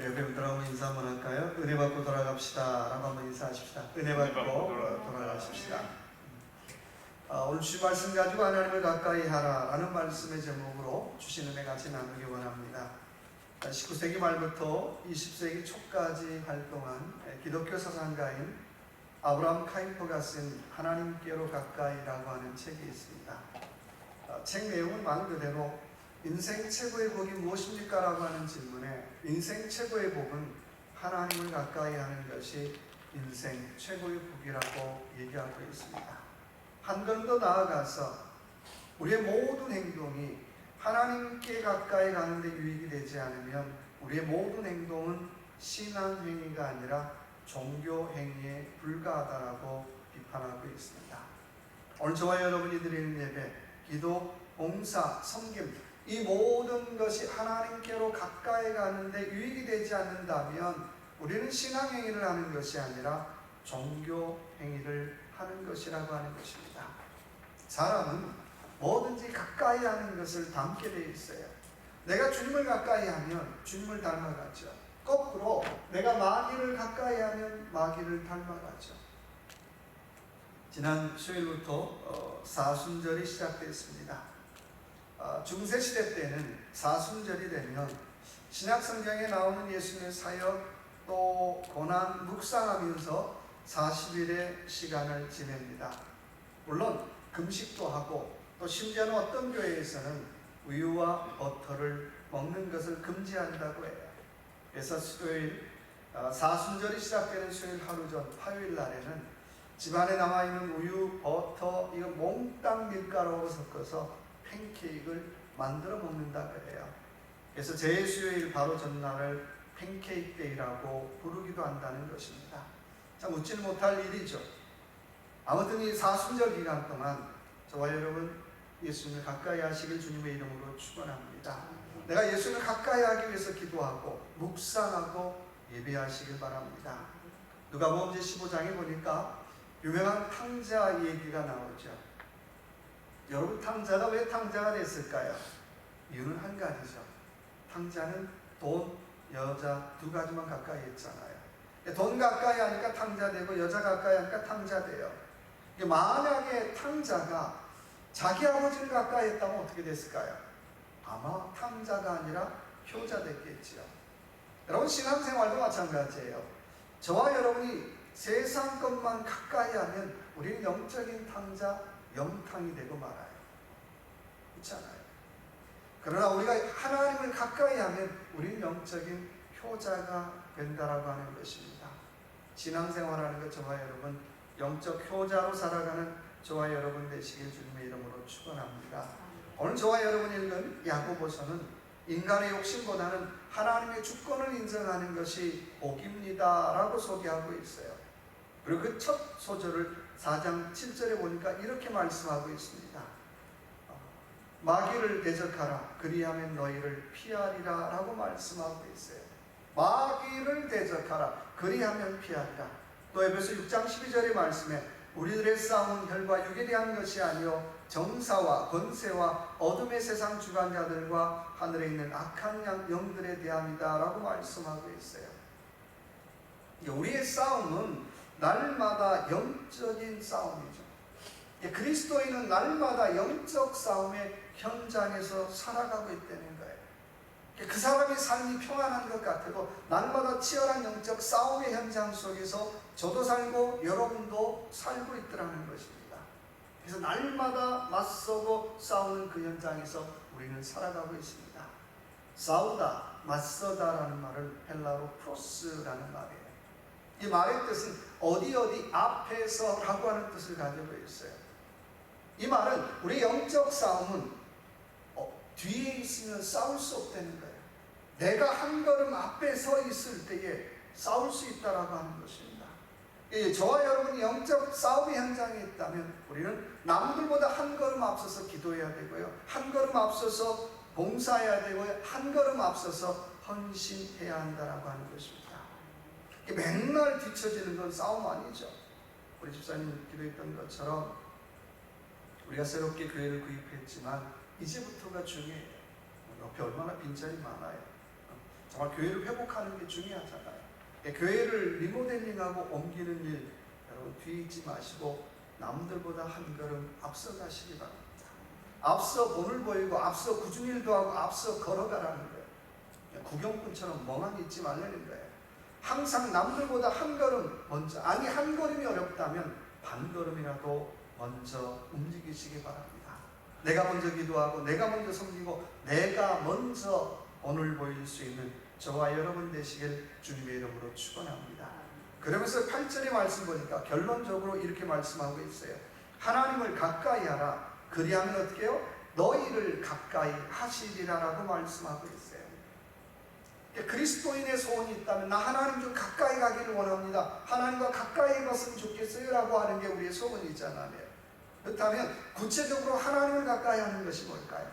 우리 옆에 분들하고 인사 한번 할까요? 은혜 받고 돌아갑시다 라고 한번 인사하십시다. 은혜 받고 돌아가십시다. 오늘 주신 말씀 가지고 하나님을 가까이 하라 라는 말씀의 제목으로 주신 은혜 같이 나누기 원합니다. 19세기 말부터 20세기 초까지 활동한 기독교 사상가인 아브라함 카이퍼가 쓴 하나님께로 가까이라고 하는 책이 있습니다. 책 내용은 말 그대로 인생 최고의 복이 무엇입니까? 라고 하는 질문에 인생 최고의 복은 하나님을 가까이 하는 것이 인생 최고의 복이라고 얘기하고 있습니다. 한 걸음 더 나아가서 우리의 모든 행동이 하나님께 가까이 가는 데 유익이 되지 않으면 우리의 모든 행동은 신앙행위가 아니라 종교행위에 불과하다라고 비판하고 있습니다. 오늘 저와 여러분이 드리는 예배, 기도, 봉사, 섬김 이 모든 것이 하나님께로 가까이 가는데 유익이 되지 않는다면 우리는 신앙행위를 하는 것이 아니라 종교행위를 하는 것이라고 하는 것입니다. 사람은 뭐든지 가까이 하는 것을 닮게 되어 있어요. 내가 주님을 가까이 하면 주님을 닮아가죠. 거꾸로 내가 마귀를 가까이 하면 마귀를 닮아가죠. 지난 수요일부터 사순절이 시작됐습니다. 중세시대 때는 사순절이 되면 신약성경에 나오는 예수님의 사역 또 고난 묵상하면서 40일의 시간을 지냅니다. 물론 금식도 하고 또 심지어는 어떤 교회에서는 우유와 버터를 먹는 것을 금지한다고 해요. 그래서 수요일 사순절이 시작되는 수요일 하루 전 화요일 날에는 집안에 남아있는 우유, 버터 이거 몽땅 밀가루로 섞어서 팬케이크를 만들어 먹는다고 해요. 그래서 제수요일 바로 전날을 팬케이크 데이라고 부르기도 한다는 것입니다. 참 웃지는 못할 일이죠. 아무튼 이 사순절 기간 동안 저와 여러분 예수님을 가까이 하시길 주님의 이름으로 축원합니다. 내가 예수님을 가까이 하기 위해서 기도하고 묵상하고 예배하시길 바랍니다. 누가복음 15장에 보니까 유명한 탕자 얘기가 나오죠. 여러분 탕자가 왜 탕자가 됐을까요? 이유는 한 가지죠. 탕자는 돈, 여자 두 가지만 가까이 했잖아요. 돈 가까이 하니까 탕자 되고 여자 가까이 하니까 탕자 돼요. 만약에 탕자가 자기 아버지를 가까이 했다면 어떻게 됐을까요? 아마 탕자가 아니라 효자 됐겠지요. 여러분 신앙생활도 마찬가지예요. 저와 여러분이 세상 것만 가까이 하면 우리는 영적인 탕자, 영탕이 되고 말아요. 그렇지 않아요? 그러나 우리가 하나님을 가까이 하면 우리는 영적인 효자가 된다라고 하는 것입니다. 신앙생활하는 것 저와 여러분 영적 효자로 살아가는 저와 여러분 되시길 주님의 이름으로 축원합니다. 오늘 저와 여러분이 읽은 야고보서는 인간의 욕심보다는 하나님의 주권을 인정하는 것이 복입니다 라고 소개하고 있어요. 그리고 그 첫 소절을 4장 7절에 보니까 이렇게 말씀하고 있습니다. 마귀를 대적하라 그리하면 너희를 피하리라 라고 말씀하고 있어요. 마귀를 대적하라 그리하면 피하리라. 또 에베소 6장 12절의 말씀에 우리들의 싸움은 혈과 육에 대한 것이 아니요 정사와 권세와 어둠의 세상 주관자들과 하늘에 있는 악한 영들에 대함이다 라고 말씀하고 있어요. 우리의 싸움은 날마다 영적인 싸움이죠. 그리스도인은 날마다 영적 싸움의 현장에서 살아가고 있다는 거예요. 그 사람의 삶이 평안한 것 같아도 날마다 치열한 영적 싸움의 현장 속에서 저도 살고 여러분도 살고 있더라는 것입니다. 그래서 날마다 맞서고 싸우는 그 현장에서 우리는 살아가고 있습니다. 싸우다, 맞서다라는 말은 헬라어로 프로스라는 말이에요. 이 말의 뜻은 어디 앞에서 라고 하는 뜻을 가지고 있어요. 이 말은 우리 영적 싸움은 뒤에 있으면 싸울 수 없다는 거예요. 내가 한 걸음 앞에 서 있을 때에 싸울 수 있다라고 하는 것입니다. 저와 여러분이 영적 싸움의 현장에 있다면 우리는 남들보다 한 걸음 앞서서 기도해야 되고요. 한 걸음 앞서서 봉사해야 되고요. 한 걸음 앞서서 헌신해야 한다라고 하는 것입니다. 맨날 뒤처지는 건 싸움 아니죠. 우리 집사님 기도했던 것처럼 우리가 새롭게 교회를 구입했지만 이제부터가 중요해요. 옆에 얼마나 빈자리 많아요. 정말 교회를 회복하는 게 중요하잖아요. 교회를 리모델링하고 옮기는 일, 여러분 뒤에 있지 마시고 남들보다 한 걸음 앞서 가시기 바랍니다. 앞서 본을 보이고 앞서 꾸준일도 하고 앞서 걸어가라는 거예요. 구경꾼처럼 멍하니 있지 말라는 거예요. 항상 남들보다 한 걸음 먼저, 아니 한 걸음이 어렵다면 반 걸음이라도 먼저 움직이시기 바랍니다. 내가 먼저 기도하고 내가 먼저 섬기고 내가 먼저 본을 보일 수 있는 저와 여러분 되시길 주님의 이름으로 축원합니다. 그러면서 8절의 말씀 보니까 결론적으로 이렇게 말씀하고 있어요. 하나님을 가까이 하라. 그리하면 어떻게 해요? 너희를 가까이 하시리라라고 말씀하고 있어요. 그리스도인의 소원이 있다면 나 하나님 좀 가까이 가기를 원합니다. 하나님과 가까이 갔으면 좋겠어요 라고 하는 게 우리의 소원이잖아요. 그렇다면 구체적으로 하나님을 가까이 하는 것이 뭘까요?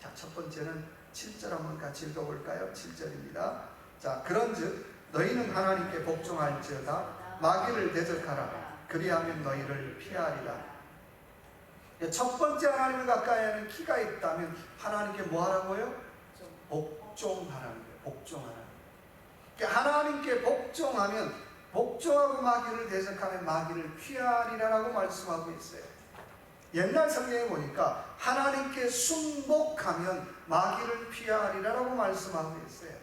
자, 첫 번째는 7절 한번 같이 읽어볼까요? 7절입니다. 자, 그런즉 너희는 하나님께 복종할지어다. 마귀를 대적하라. 그리하면 너희를 피하리라. 첫 번째 하나님을 가까이 하는 키가 있다면 하나님께 뭐 하라고요? 복종하라는 거예요. 복종하라는 거예요. 하나님께 복종하면, 복종하고 마귀를 대적하면 마귀를 피하리라라고 말씀하고 있어요. 옛날 성경에 보니까 하나님께 순복하면 마귀를 피하리라라고 말씀하고 있어요.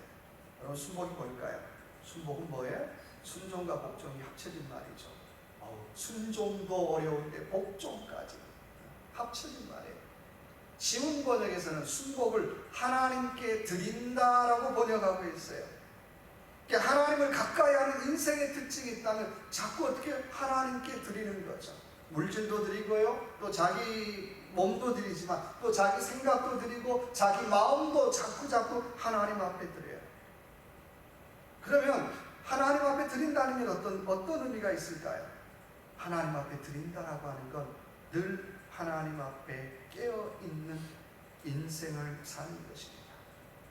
여러분 순복이 뭘까요? 순복은 뭐예요? 순종과 복종이 합쳐진 말이죠. 순종도 어려운데 복종까지 합쳐진 말이에요. 지문 번역에서는 순복을 하나님께 드린다라고 번역하고 있어요. 하나님을 가까이 하는 인생의 특징이 있다면 자꾸 어떻게 하나님께 드리는 거죠. 물질도 드리고요, 또 자기 몸도 드리지만 또 자기 생각도 드리고 자기 마음도 자꾸 하나님 앞에 드려요. 그러면 하나님 앞에 드린다는 게 어떤 의미가 있을까요? 하나님 앞에 드린다라고 하는 건 늘 하나님 앞에 깨어있는 인생을 사는 것입니다.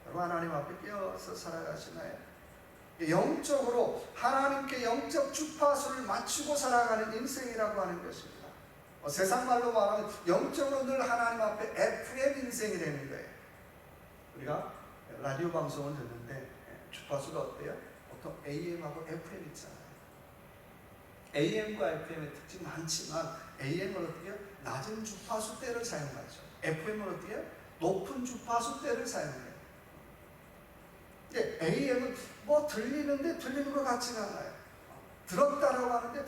여러분 하나님 앞에 깨어서 살아가시나요? 영적으로 하나님께 영적 주파수를 맞추고 살아가는 인생이라고 하는 것입니다. 세상 말로 말하면 영적으로 늘 하나님 앞에 FM 인생이 되는 거예요. 우리가 라디오 방송을 듣는데 주파수가 어때요? 보통 AM하고 FM 있잖아요. AM과 FM의 특징 많지만 AM은 어떻게 해요? 낮은 주파수대를 사용하죠. FM은 어떻게 해요? 높은 주파수대를 사용해요. AM은 뭐 들리는데 들리는 것 같지가 않아요. 들었다라고 하는데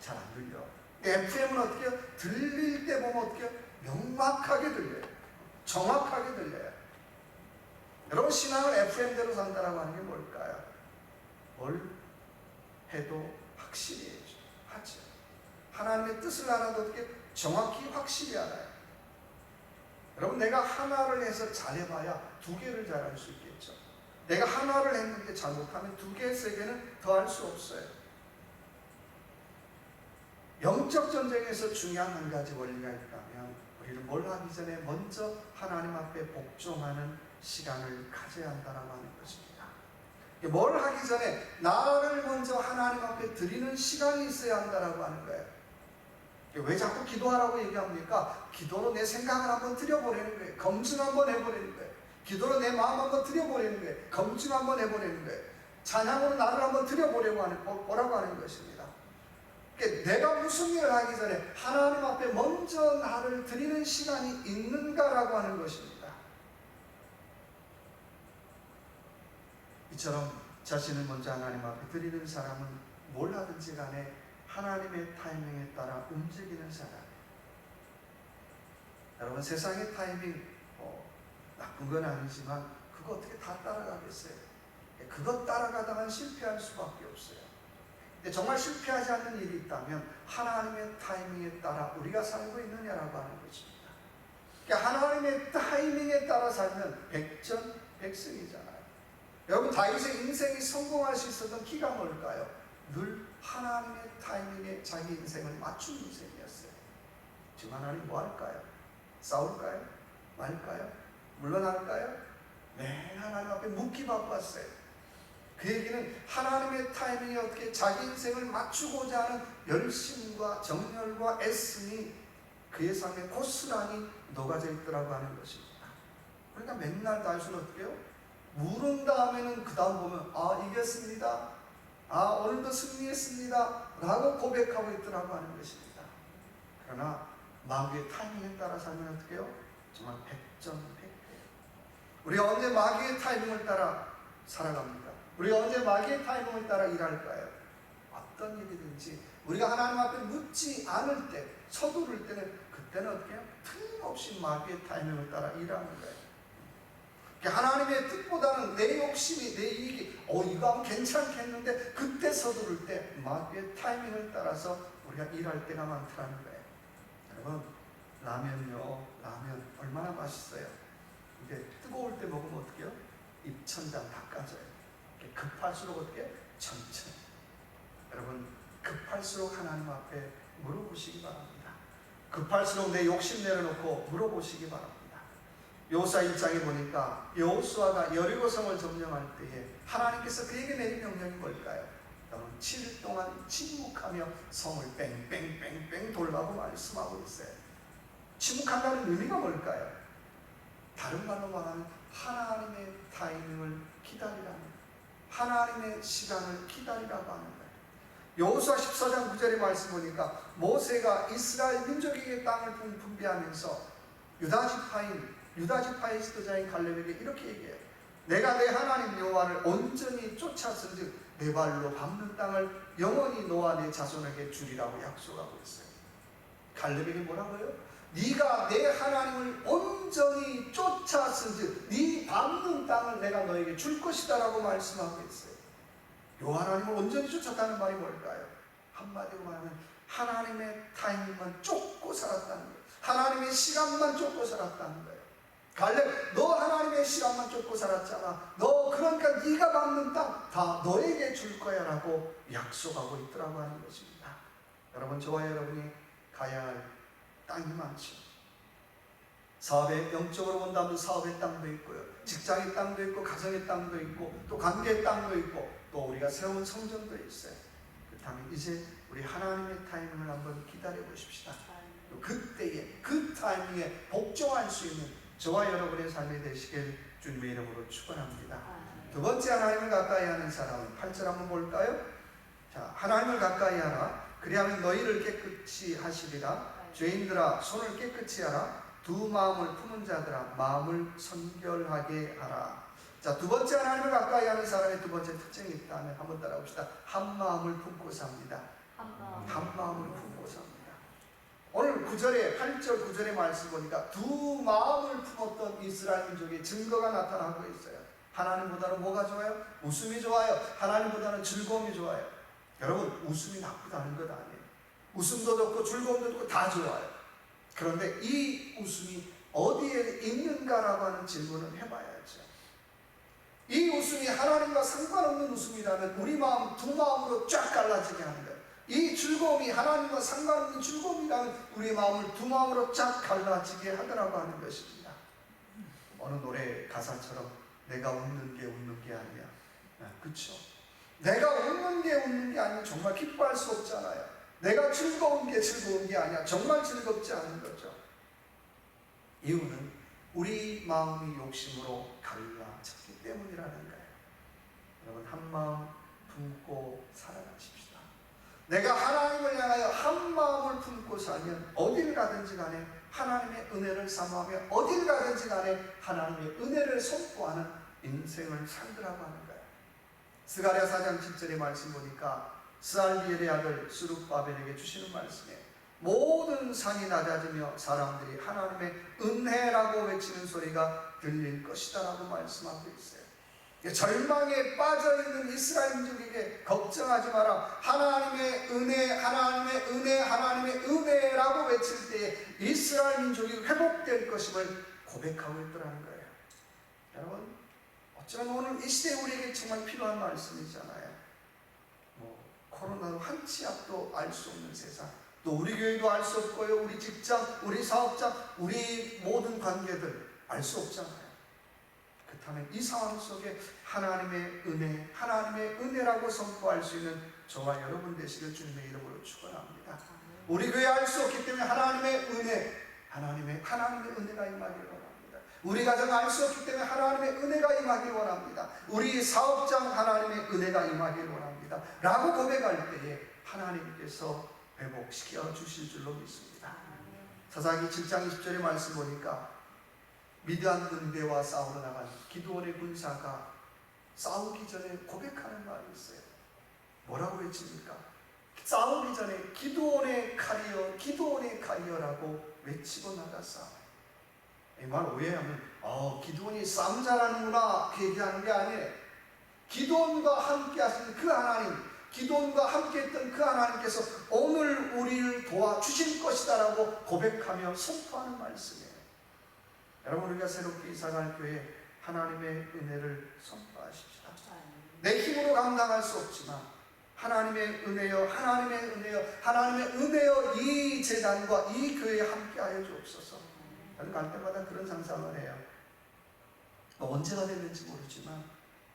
잘 안 들려. FM은 어떻게 해요? 들릴 때 보면 어떻게 해요? 명확하게 들려요. 정확하게 들려요. 여러분 신앙을 FM대로 산다라고 하는 게 뭘까요? 뭘 해도 확실히 하죠. 하나님의 뜻을 알아도 어떻게 정확히 확실히 알아요. 여러분 내가 하나를 해서 잘해봐야 두 개를 잘할 수 있겠죠. 내가 하나를 했는데 잘못하면 두 개, 세 개는 더 할 수 없어요. 영적 전쟁에서 중요한 한 가지 원리가 있다면 우리는 뭘 하기 전에 먼저 하나님 앞에 복종하는 시간을 가져야 한다고 하는 것입니다. 뭘 하기 전에 나를 먼저 하나님 앞에 드리는 시간이 있어야 한다고 하는 거예요. 왜 자꾸 기도하라고 얘기합니까? 기도로 내 생각을 한번 들여보내는 거예요. 검증 한번 해보내는 거예요. 기도로 내 마음 한번 들여보내는 거예요. 검증 한번 해보내는 거예요. 찬양으로 나를 한번 들여보라고 하는 것입니다. 내가 무슨 일을 하기 전에 하나님 앞에 먼저 나를 드리는 시간이 있는가라고 하는 것입니다. 이처럼 자신을 먼저 하나님 앞에 드리는 사람은 뭘 하든지 간에 하나님의 타이밍에 따라 움직이는 사람. 여러분 세상의 타이밍 나쁜 건 아니지만 그거 어떻게 다 따라가겠어요? 그거 따라가다가 실패할 수밖에 없어요. 근데 정말 실패하지 않는 일이 있다면 하나님의 타이밍에 따라 우리가 살고 있느냐라고 하는 것입니다. 그러니까 하나님의 타이밍에 따라 살면 백전백승이잖아요. 여러분 다윗의 인생이 성공할 수 있었던 키가 뭘까요? 늘 하나님의 타이밍에 자기 인생을 맞춘 인생이었어요. 지금 하나님 뭐 할까요? 싸울까요? 말까요? 물러날까요? 네, 하나님 앞에 묻기 바빴어요. 그 얘기는 하나님의 타이밍에 어떻게 자기 인생을 맞추고자 하는 열심과 정열과 애씀이 그의 삶에 고스란히 녹아져 있더라고 하는 것입니다. 그러니까 맨날 다윗은 어떻게 해요? 물은 다음에는 그 다음 보면 아 이겼습니다, 아 오늘도 승리했습니다 라고 고백하고 있더라고 하는 것입니다. 그러나 마귀의 타이밍에 따라 살면 어떻게 해요? 정말 백전백패예요. 우리가 언제 마귀의 타이밍을 따라 살아갑니까? 우리가 언제 마귀의 타이밍을 따라 일할까요? 어떤 일이든지 우리가 하나님 앞에 묻지 않을 때, 서두를 때는, 그때는 어떻게 해요? 틀림없이 마귀의 타이밍을 따라 일하는 거예요. 하나님의 뜻보다는 내 욕심이, 내 이익이 이거 하면 괜찮겠는데, 그때 서두를 때 마귀의 타이밍을 따라서 우리가 일할 때가 많다는 거예요. 여러분, 라면요, 라면 얼마나 맛있어요. 이게 뜨거울 때 먹으면 어떻게 해요? 입천장 닦아져요. 급할수록 어떻게? 천천히. 여러분, 급할수록 하나님 앞에 물어보시기 바랍니다. 급할수록 내 욕심 내려놓고 물어보시기 바랍니다. 여호수아 1장에 보니까 여호수아가 여리고성을 점령할 때에 하나님께서 그에게 내린 명령이 뭘까요? 너는 7일 동안 침묵하며 성을 뺑뺑뺑뺑 돌라고 말씀하고 있어요. 침묵한다는 의미가 뭘까요? 다른 말로 말하면 하나님의 타이밍을 기다리라는, 하나님의 시간을 기다리라고 하는 거예요. 여호수아 14장 9절의 말씀 보니까 모세가 이스라엘 민족에게 땅을 분배하면서 유다 지파의 지도자인 갈렙에게 이렇게 얘기해요. 내가 내 하나님 여호와를 온전히 쫓았은즉 내 발로 밟는 땅을 영원히 너와 내 자손에게 주리라고 약속하고 있어요. 갈렙에게 뭐라고요? 네가 내 하나님을 온전히 쫓았은즉 네 밟는 땅을 내가 너에게 줄 것이다 라고 말씀하고 있어요. 요 하나님을 온전히 쫓았다는 말이 뭘까요? 한마디로 말하면 하나님의 타이밍만 쫓고 살았다는 거예요. 하나님의 시간만 쫓고 살았다는 거예요. 갈렙, 너 하나님의 시간만 쫓고 살았잖아. 너 그러니까 네가 밟는 땅 다 너에게 줄 거야 라고 약속하고 있더라고 하는 것입니다. 여러분, 저와 여러분이 가야 할 땅이 많죠. 사업의, 영적으로 본다면 사업의 땅도 있고요, 직장의 땅도 있고, 가정의 땅도 있고, 또 관계의 땅도 있고, 또 우리가 세운 성전도 있어요. 그렇다면 이제 우리 하나님의 타이밍을 한번 기다려 보십시다. 그때에, 그 타이밍에 복종할 수 있는 저와 여러분의 삶이 되시길 주님의 이름으로 축원합니다. 두 번째 하나님을 가까이 하는 사람은 8절 한번 볼까요? 자, 하나님을 가까이 하라. 그리하면 너희를 깨끗이 하시리라. 죄인들아 손을 깨끗이 하라. 두 마음을 품은 자들아 마음을 선결하게 하라. 자, 두 번째 하나님을 가까이 하는 사람의 두 번째 특징이 있다면 한번 따라봅시다. 한 마음을 품고 삽니다. 한 마음을 품고 삽니다. 오늘 9절에 8절 9절의 말씀 보니까 두 마음을 품었던 이스라엘 민족의 증거가 나타나고 있어요. 하나님보다는 뭐가 좋아요? 웃음이 좋아요. 하나님보다는 즐거움이 좋아요. 여러분, 웃음이 나쁘다는 것 아니에요. 웃음도 좋고 즐거움도 좋고 다 좋아요. 그런데 이 웃음이 어디에 있는가라고 하는 질문을 해봐야죠. 이 웃음이 하나님과 상관없는 웃음이라면 우리 마음 두 마음으로 쫙 갈라지게 하는 거예요. 이 즐거움이 하나님과 상관없는 즐거움이라면 우리 마음을 두 마음으로 쫙 갈라지게 하더라고 하는 것입니다. 어느 노래 가사처럼 내가 웃는 게 아니야. 그렇죠? 내가 웃는 게 아니면 정말 기뻐할 수 없잖아요. 내가 즐거운 게 아니야. 정말 즐겁지 않은 거죠. 이유는 우리 마음이 욕심으로 갈라졌기 때문이라는 거예요. 여러분, 한 마음 품고 살아가십시다. 내가 하나님을 향하여 한 마음을 품고 살면 어딜 가든지 간에 하나님의 은혜를 사모하며 어딜 가든지 간에 하나님의 은혜를 선포하는 인생을 살더라고 하는 거예요. 스가랴 4장 7절의 말씀 보니까 스알디엘의 아들 스룹바벨에게 주시는 말씀에 모든 산이 낮아지며 사람들이 하나님의 은혜라고 외치는 소리가 들릴 것이다 라고 말씀하고 있어요. 절망에 빠져있는 이스라엘 민족에게 걱정하지 마라. 하나님의 은혜, 하나님의 은혜, 하나님의 은혜라고 외칠 때에 이스라엘 민족이 회복될 것임을 고백하고 있더라는 거예요. 여러분, 어쩌면 오늘 이 시대에 우리에게 정말 필요한 말씀이잖아요. 코로나로 한 치 앞도 알 수 없는 세상, 또 우리 교회도 알 수 없고요, 우리 직장, 우리 사업장, 우리 모든 관계들 알 수 없잖아요. 그렇다면 이 상황 속에 하나님의 은혜, 하나님의 은혜라고 선포할 수 있는 저와 여러분 되시길 주님의 이름으로 축원합니다. 우리 교회 알 수 없기 때문에 하나님의 은혜, 하나님의 은혜가 임하기를 원합니다. 우리 가정 알 수 없기 때문에 하나님의 은혜가 임하길 원합니다. 우리 사업장 하나님의 은혜가 임하길 원합니다 라고 고백할 때에 하나님께서 회복시켜 주실 줄로 믿습니다. 사사기 7장 20절의 말씀 보니까 미디안 군대와 싸우러 나간 기드온의 군사가 싸우기 전에 고백하는 말이 있어요. 뭐라고 외칩니까? 싸우기 전에 기드온의 칼이여 기드온의 칼이여라고 외치고 나갔어. 이 말 오해하면 기드온이 싸움 잘하는구나 그 얘기하는 게 아니에요. 기드온과 함께 하신 그 하나님, 기드온과 함께 했던 그 하나님께서 오늘 우리를 도와주실 것이다 라고 고백하며 선포하는 말씀이에요. 여러분, 우리가 새롭게 이사갈 교회 하나님의 은혜를 선포하십시다. 내 힘으로 감당할 수 없지만 하나님의 은혜여, 하나님의 은혜여, 하나님의 은혜여 이 재단과 이 교회에 함께하여 주옵소서. 저는 갈 때마다 그런 상상을 해요. 언제가 됐는지 모르지만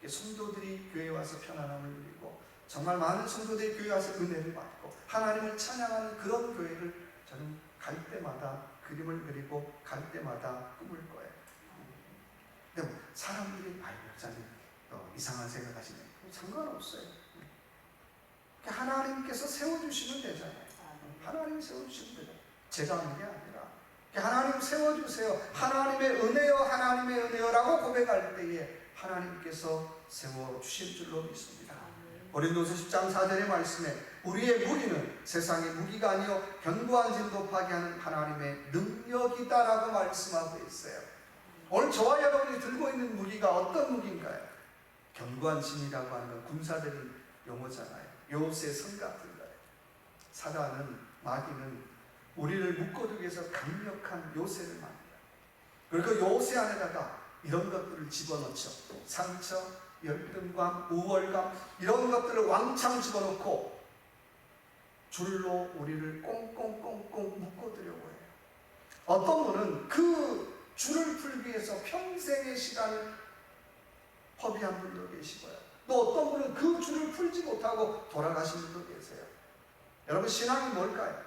성도들이 교회에 와서 편안함을 누리고 정말 많은 성도들이 교회에 와서 은혜를 받고 하나님을 찬양하는 그런 교회를 저는 갈 때마다 그림을 그리고 갈 때마다 꿈을 거예요. 근데 사람들이 목사님 이상한 생각하시네. 상관없어요. 하나님께서 세워주시면 되잖아요. 하나님이 세워주시면 되잖아요. 제가 하는 게 아니라 하나님 세워주세요. 하나님의 은혜여, 하나님의 은혜여라고 고백할 때에 하나님께서 세워주실 줄로 믿습니다. 고린도서 10장 4절의 말씀에 우리의 무기는 세상의 무기가 아니요 견고한 진도 파괴하는 하나님의 능력이다라고 말씀하고 있어요. 오늘 저와 여러분이 들고 있는 무기가 어떤 무기인가요? 견고한 진이라고 하는 건 군사들이 용어잖아요. 요새 성 같은 거예요. 사단은, 마귀는 우리를 묶어두기 위해서 강력한 요새를 만들어요. 그리고 그 요새 안에다가 이런 것들을 집어넣죠. 상처, 열등감, 우월감 이런 것들을 왕창 집어넣고 줄로 우리를 꽁꽁꽁꽁 묶어두려고 해요. 어떤 분은 그 줄을 풀기 위해서 평생의 시간을 허비한 분도 계시고요. 또 어떤 분은 그 줄을 풀지 못하고 돌아가신 분도 계세요. 여러분, 신앙이 뭘까요?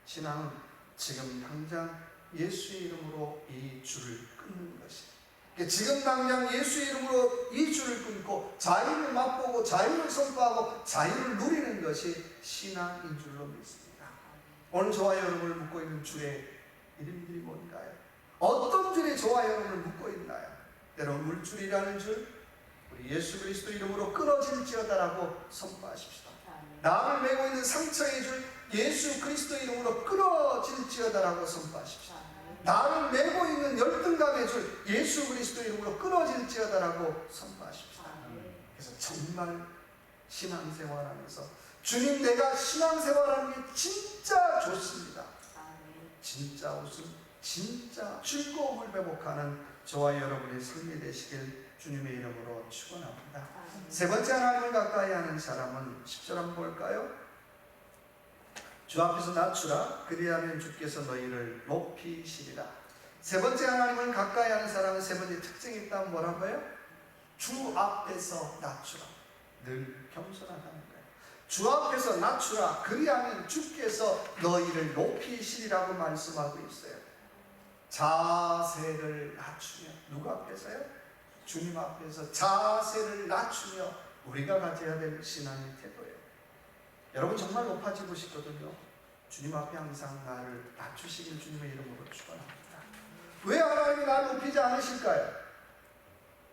신앙은 지금 당장 예수의 이름으로 이 줄을 끊는 것이. 지금 당장 예수의 이름으로 이 줄을 끊고 자유를 맛보고 자유를 선포하고 자유를 누리는 것이 신앙인 줄로 믿습니다. 오늘 저와 여러분을 묶고 있는 줄의 이름들이 뭔가요? 어떤 줄이 저와 여러분을 묶고 있나요? 때로는 물줄이라는 줄, 우리 예수 그리스도 이름으로 끊어질지어다라고 선포하십시다. 나를 메고 있는 상처의 줄, 예수 그리스도 이름으로 끊어질지어다라고 선포하십시다. 나를 메고 있는 열등감의 줄, 예수 그리스도 이름으로 끊어질지어다라고 선포하십시다. 그래서 정말 신앙생활하면서 주님, 내가 신앙생활하는 게 진짜 좋습니다. 진짜 웃음, 진짜 즐거움을 회복하는 저와 여러분의 삶이 되시길 주님의 이름으로 축원합니다. 세 번째, 하나님을 가까이 하는 사람은 10절 한번 볼까요? 주 앞에서 낮추라, 그리하면 주께서 너희를 높이시리라. 세 번째, 하나님을 가까이 하는 사람은 세 번째 특징이 있다면 뭐라고요? 주 앞에서 낮추라. 늘 겸손하다는 거예요. 주 앞에서 낮추라, 그리하면 주께서 너희를 높이시리라고 말씀하고 있어요. 자세를 낮추며, 누구 앞에서요? 주님 앞에서 자세를 낮추며 우리가 가져야 될 신앙의 태도예요. 여러분, 정말 높아지고 싶거든요. 주님 앞에 항상 나를 낮추시길 주님의 이름으로 축원합니다. 왜 하나님이 나를 높이지 않으실까요?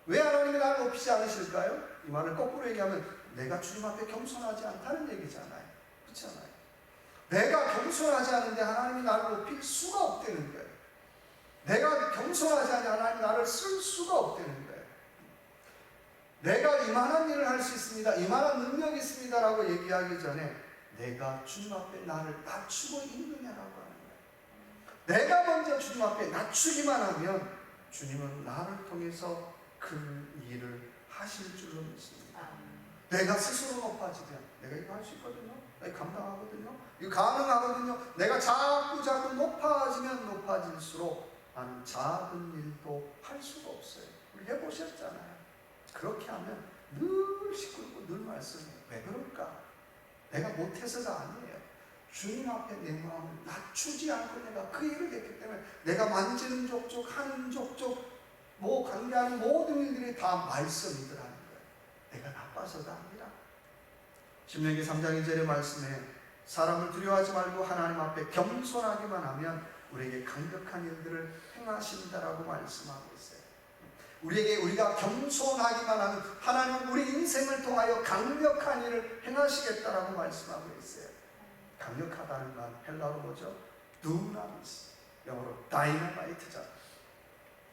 왜 하나님이 나를 높이지 않으실까요? 이 말을 거꾸로 얘기하면 내가 주님 앞에 겸손하지 않다는 얘기잖아요. 그렇잖아요. 내가 겸손하지 않은데 하나님이 나를 높일 수가 없다는 거예요. 내가 겸손하지 않으면 하나님이 나를 쓸 수가 없다는 거예요. 내가 이만한 일을 할 수 있습니다, 이만한 능력이 있습니다 라고 얘기하기 전에 내가 주님 앞에 나를 낮추고 있느냐라고 하는 거예요. 내가 먼저 주님 앞에 낮추기만 하면 주님은 나를 통해서 그 일을 하실 줄로 믿습니다. 내가 스스로 높아지면 내가 이거 할 수 있거든요, 내가 감당하거든요, 이거 가능하거든요. 내가 자꾸 높아지면 높아질수록 나는 작은 일도 할 수가 없어요. 우리 해보셨잖아요. 그렇게 하면 늘 시끄럽고 늘 말씀해요. 왜 그럴까? 내가 못해서가 아니에요. 주님 앞에 내 마음을 낮추지 않고 내가 그 일을 했기 때문에 내가 만지는 족족 하는 족족 관계하는 모든 일들이 다 말씀이더라는 거예요. 내가 나빠서가 아니라. 신명기 3장 2절의 말씀에 사람을 두려워하지 말고 하나님 앞에 겸손하기만 하면 우리에게 강력한 일들을 행하신다라고 말씀하고 있어요. 우리가 겸손하기만 하면 하나님은 우리 인생을 통하여 강력한 일을 행하시겠다라고 말씀하고 있어요. 강력하다는 말 헬라어로 뭐죠? 두나미스, 영어로 다이너마이트잖아.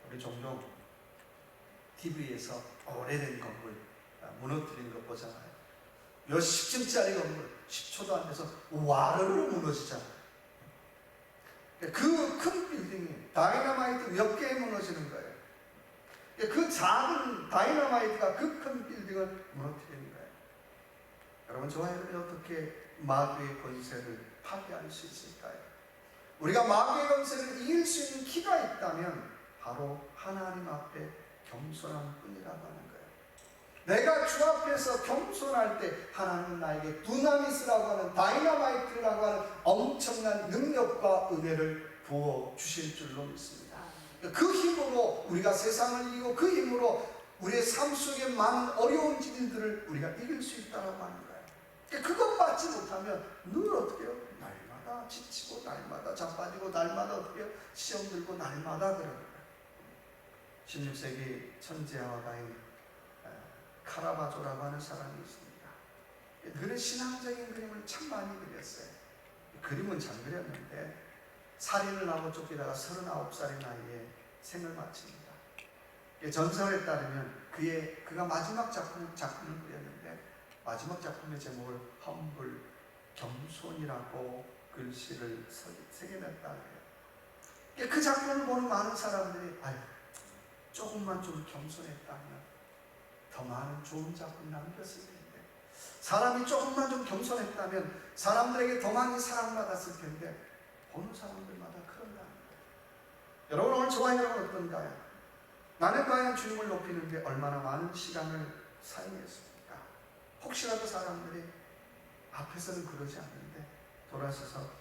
우리 종종 TV에서 오래된 건물 무너뜨리는 거 보잖아요. 몇십 층짜리 건물 10초도 안 돼서 와르르 무너지잖아요. 그 큰 빌딩이 다이너마이트 몇 개에 무너지는 거예요. 그 작은 다이너마이트가 그 큰 빌딩을 무너뜨리는 거예요. 여러분, 저와 여러분이 어떻게 마귀의 권세를 파괴할 수 있을까요? 우리가 마귀의 권세를 이길 수 있는 키가 있다면 바로 하나님 앞에 겸손한 뿐이라고 하는 거예요. 내가 주 앞에서 겸손할 때 하나님은 나에게 두나미스라고 하는 다이너마이트라고 하는 엄청난 능력과 은혜를 부어주실 줄로 믿습니다. 그 힘으로 우리가 세상을 이기고 그 힘으로 우리의 삶 속에 많은 어려운 일들을 우리가 이길 수 있다고 하는 거예요. 그것 받지 못하면 늘 어떻게 해요? 날마다 지치고 날마다 자빠지고 날마다 어떻게 해요? 시험 들고 날마다 그러는 거예요. 16세기 천재화가인 카라바조라고 하는 사람이 있습니다. 그는 신앙적인 그림을 참 많이 그렸어요. 그림은 잘 그렸는데 살인을 하고 쫓기다가 39살의 나이에 생을 마칩니다. 전설에 따르면 그가 마지막 작품을 그렸는데 마지막 작품의 제목을 험불, 겸손이라고 글씨를 새겨냈다 해요. 그 작품을 보는 많은 사람들이 조금만 좀 겸손했다면 더 많은 좋은 작품 남겼을 텐데, 사람이 조금만 좀 겸손했다면 사람들에게 더 많이 사랑받았을 텐데 보는 사람들마다 그런다는 거예요. 여러분, 오늘 저와 여러분 어떤가요? 나는 과연 주님을 높이는데 얼마나 많은 시간을 사용했습니까? 혹시라도 사람들이 앞에서는 그러지 않는데 돌아서서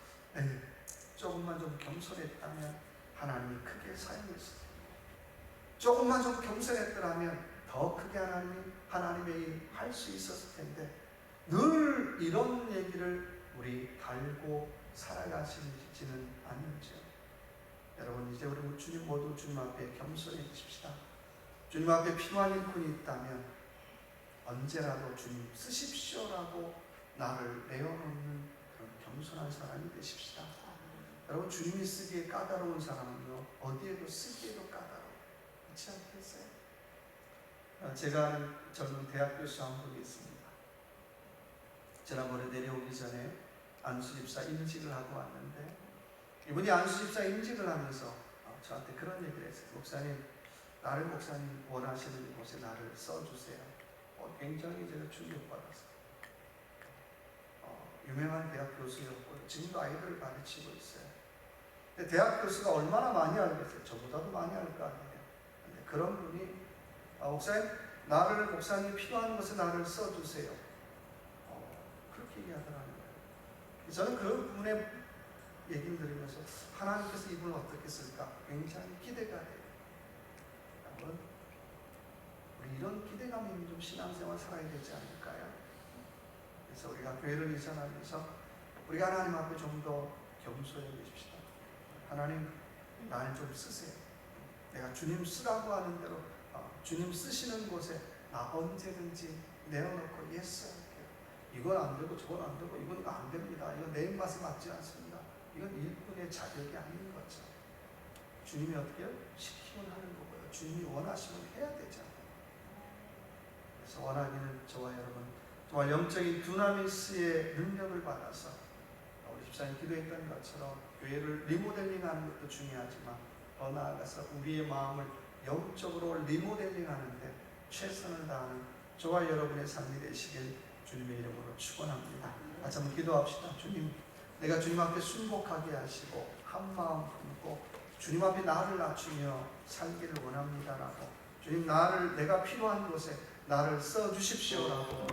조금만 좀 겸손했다면 하나님이 크게 사용했을 텐데, 조금만 좀 겸손했더라면 더 크게 하나님의 일 할 수 있었을 텐데, 늘 이런 얘기를 우리 달고 살아가시지는 않는지요. 여러분, 이제 우리 주님 모두 주님 앞에 겸손해지십시다. 주님 앞에 필요한 일꾼이 있다면 언제라도 주님 쓰십시오라고 나를 내어놓는 그런 겸손한 사람이 되십시다. 여러분, 주님이 쓰기에 까다로운 사람은요, 어디에도 쓰기에도 까다로워. 그렇지 않겠어요? 제가 아는 젊은 대학 교수 한 분이 있습니다. 지난번에 내려오기 전에 안수집사 임직을 하고 왔는데, 이분이 안수집사 임직을 하면서 저한테 그런 얘기를 했어요. 목사님, 나를 목사님 원하시는 곳에 나를 써주세요. 굉장히 제가 충격받았어요. 유명한 대학 교수였고 지금도 아이들을 가르치고 있어요. 근데 대학 교수가 얼마나 많이 알겠어요? 저보다도 많이 알 거 아니에요. 근데 그런 분이 목사님, 나를 목사님이 필요한 곳에 나를 써주세요. 그렇게 얘기하더라는 거예요. 저는 그 분의 얘기를 들으면서 하나님께서 이분을 어떻게 쓸까 굉장히 기대가 돼요. 여러분, 우리 이런 기대감 있는 좀 신앙생활 살아야 되지 않을까요? 그래서 우리가 교회를 이전하면서 우리가 하나님 앞에 좀 더 겸손해지십시다. 하나님, 나를 좀 쓰세요. 내가 주님 쓰라고 하는 대로 주님 쓰시는 곳에 나 언제든지 내어놓고 예스 할게요. 이건 안 되고 저건 안 되고 이건 안 됩니다. 이건 내 입맛에 맞지 않습니다. 이건 일꾼의 자격이 아닌 거죠. 주님이 어떻게 해요? 시키면 하는 거고요. 주님이 원하시면 해야 되잖아요. 그래서 원하기는 저와 여러분 정말 영적인 두나미스의 능력을 받아서 우리 집사님 기도했던 것처럼 교회를 리모델링하는 것도 중요하지만 더 나아가서 우리의 마음을 영적으로 리모델링하는데 최선을 다하는 저와 여러분의 삶이 되시길 주님의 이름으로 축원합니다. 같이 한번 기도합시다. 주님, 내가 주님 앞에 순복하게 하시고 한 마음 품고 주님 앞에 나를 낮추며 살기를 원합니다라고, 주님, 내가 필요한 곳에 나를 써주십시오라고